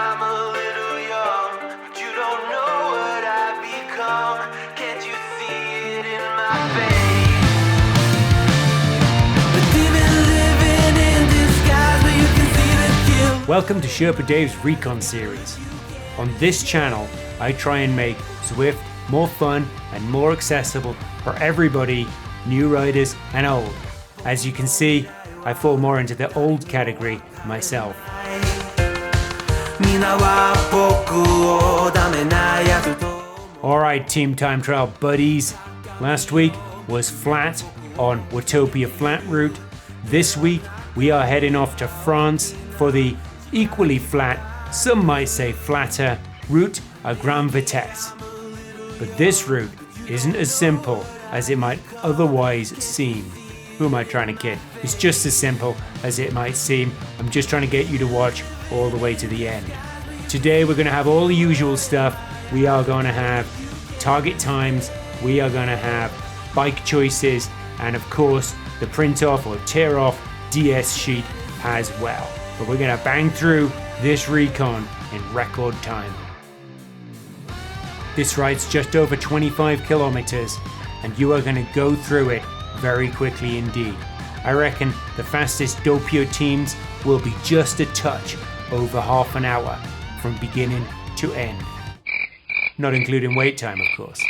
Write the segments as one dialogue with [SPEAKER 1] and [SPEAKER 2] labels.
[SPEAKER 1] I'm a little young, but you don't know what I've become. Can't you see it in my face? But even living in disguise, but you can see the kill.
[SPEAKER 2] Welcome to Sherpa Dave's Recon series. On this channel, I try and make Zwift more fun and more accessible for everybody, new riders and old. As you can see, I fall more into the old category myself. Alright, Team Time Trial buddies. Last week was flat on Watopia Flat route. This week we are heading off to France for the equally flat, some might say flatter, route A Grande Vitesse. But this route isn't as simple as it might otherwise seem. Who am I trying to kid? It's just as simple as it might seem. I'm just trying to get you to watch all the way to the end. Today we're going to have all the usual stuff. We are going to have target times, we are going to have bike choices, and of course the print off or tear off DS sheet as well. But we're going to bang through this Recon in record time. This ride's just over 25 kilometers and you are going to go through it very quickly indeed. I reckon the fastest Doppio teams will be just a touch over half an hour from beginning to end. Not including wait time, of course.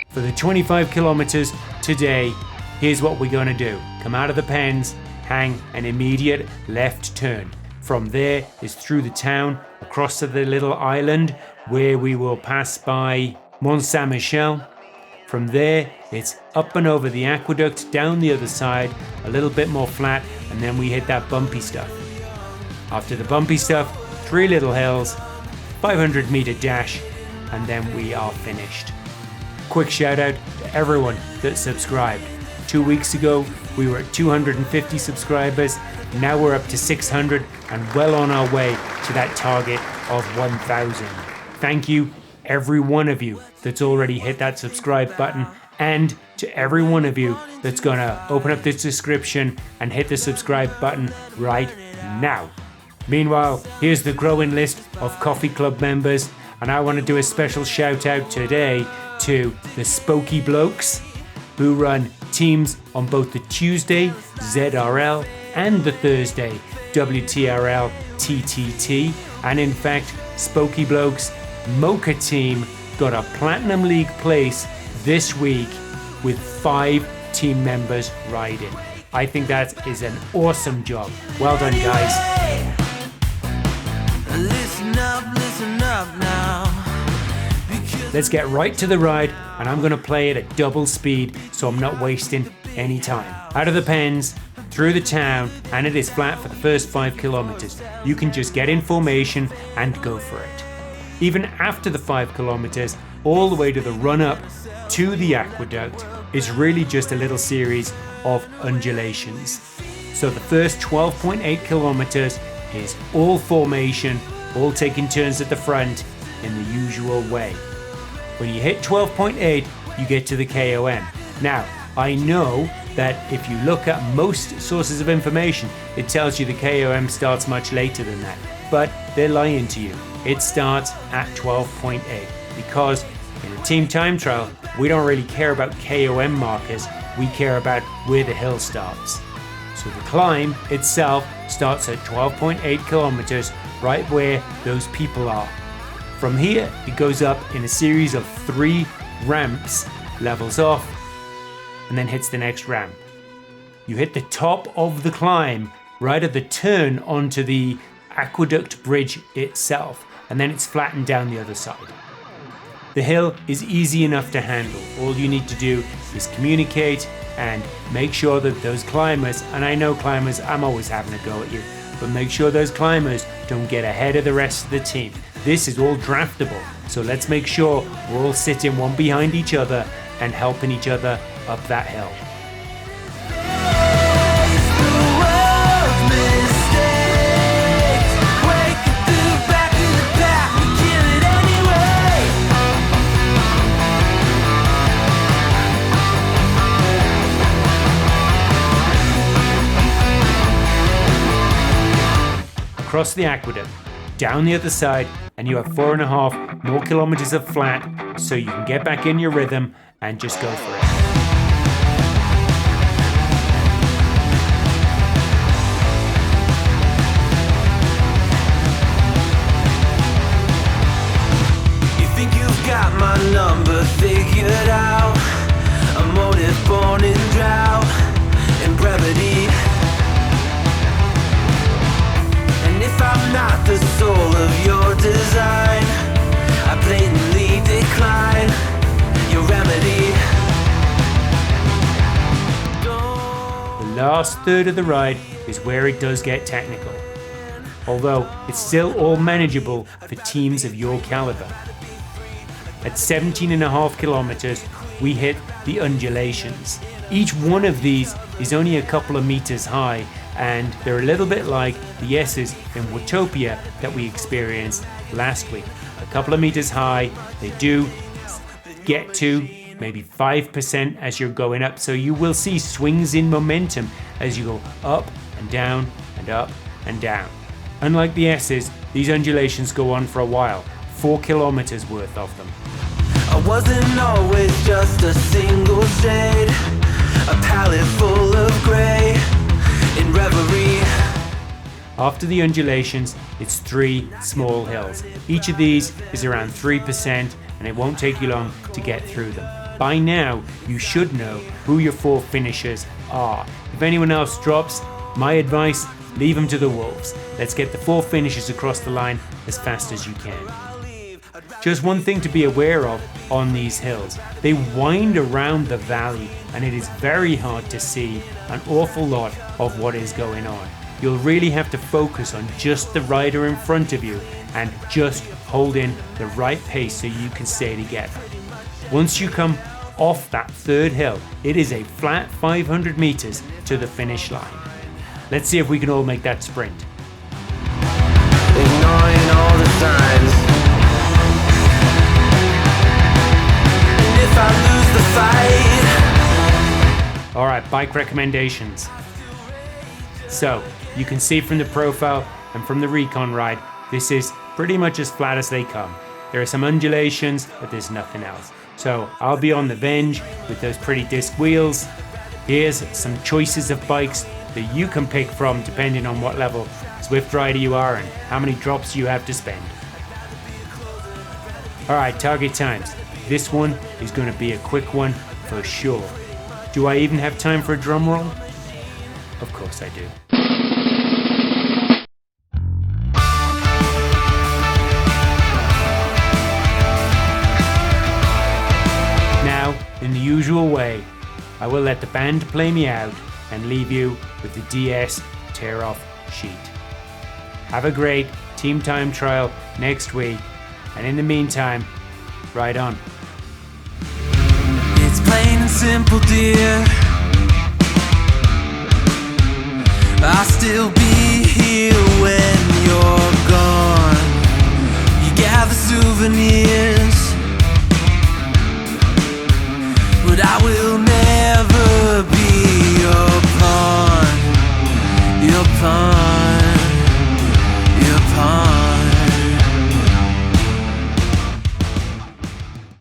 [SPEAKER 2] For the 25 kilometers today, here's what we're going to do. Come out of the pens, hang an immediate left turn. From there is through the town, across to the little island where we will pass by Mont Saint-Michel. From there, it's up and over the aqueduct, down the other side, a little bit more flat, and then we hit that bumpy stuff. After the bumpy stuff, 3 little hills, 500 meter dash, and then we are finished. Quick shout out to everyone that subscribed. 2 weeks ago, we were at 250 subscribers. Now we're up to 600 and well on our way to that target of 1,000. Thank you, every one of you that's already hit that subscribe button, and to every one of you that's gonna open up this description and hit the subscribe button right now. Meanwhile, here's the growing list of Coffee Club members, and I want to do a special shout out today to the Spokey Blokes who run teams on both the Tuesday ZRL and the Thursday WTRL TTT, and in fact Spokey Blokes Mocha team got a Platinum League place this week with 5 team members riding. I think that is an awesome job. Well done, guys.
[SPEAKER 1] Listen up now.
[SPEAKER 2] Let's get right to the ride, and I'm going to play it at double speed so I'm not wasting any time. Out of the pens, through the town, and it is flat for the first 5 kilometers. You can just get in formation and go for it. Even after the 5 kilometers, all the way to the run up to the aqueduct is really just a little series of undulations. So the first 12.8 kilometers is all formation, all taking turns at the front in the usual way. When you hit 12.8, you get to the KOM. Now, I know that if you look at most sources of information, it tells you the KOM starts much later than that, but they're lying to you. It starts at 12.8 because in a team time trial, we don't really care about KOM markers, we care about where the hill starts. So the climb itself starts at 12.8 kilometers, right where those people are. From here, it goes up in a series of 3 ramps, levels off, and then hits the next ramp. You hit the top of the climb right at the turn onto the aqueduct bridge itself, and then it's flattened down the other side. The hill is easy enough to handle. All you need to do is communicate and make sure that those climbers, and I know climbers, I'm always having a go at you, but make sure those climbers don't get ahead of the rest of the team. This is all draftable, so let's make sure we're all sitting one behind each other and helping each other up that hill. Across the aqueduct, down the other side, and you have 4.5 more kilometers of flat, so you can get back in your rhythm and just go for it.
[SPEAKER 1] You think you've got my number figured out? A motive born in drought and brevity. And if I'm not the soul of your design, I blatantly decline your remedy.
[SPEAKER 2] The last third of the ride is where it does get technical, although it's still all manageable for teams of your caliber. At 17.5 kilometers, we hit the undulations. Each one of these is only a couple of meters high, and they're a little bit like the S's in Watopia that we experienced last week. A couple of meters high, they do get to maybe 5% as you're going up, so you will see swings in momentum as you go up and down and up and down. Unlike the S's, these undulations go on for a while, 4 kilometers worth of them.
[SPEAKER 1] I wasn't always just a single shade, a palette full of grey in reverie.
[SPEAKER 2] After the undulations, it's 3 small hills. Each of these is around 3%, and it won't take you long to get through them. By now, you should know who your 4 finishers are. If anyone else drops, my advice, leave them to the wolves. Let's get the 4 finishers across the line as fast as you can. Just one thing to be aware of on these hills. They wind around the valley, and it is very hard to see an awful lot of what is going on. You'll really have to focus on just the rider in front of you and just hold in the right pace so you can stay together. Once you come off that 3rd hill, it is a flat 500 meters to the finish line. Let's see if we can all make that sprint.
[SPEAKER 1] Ignoring all the signs. And if I lose the fight.
[SPEAKER 2] Alright, bike recommendations. So, you can see from the profile and from the Recon ride, this is pretty much as flat as they come. There are some undulations, but there's nothing else. So I'll be on the Venge with those pretty disc wheels. Here's some choices of bikes that you can pick from depending on what level Zwift rider you are and how many drops you have to spend. Alright, target times. This one is going to be a quick one for sure. Do I even have time for a drum roll? Of course I do. Now, in the usual way, I will let the band play me out and leave you with the DS tear-off sheet. Have a great team time trial next week, and in the meantime, ride on.
[SPEAKER 1] It's plain and simple, dear. I'll still be here when you're gone. You gather souvenirs, but I will never be your pawn. Your pawn.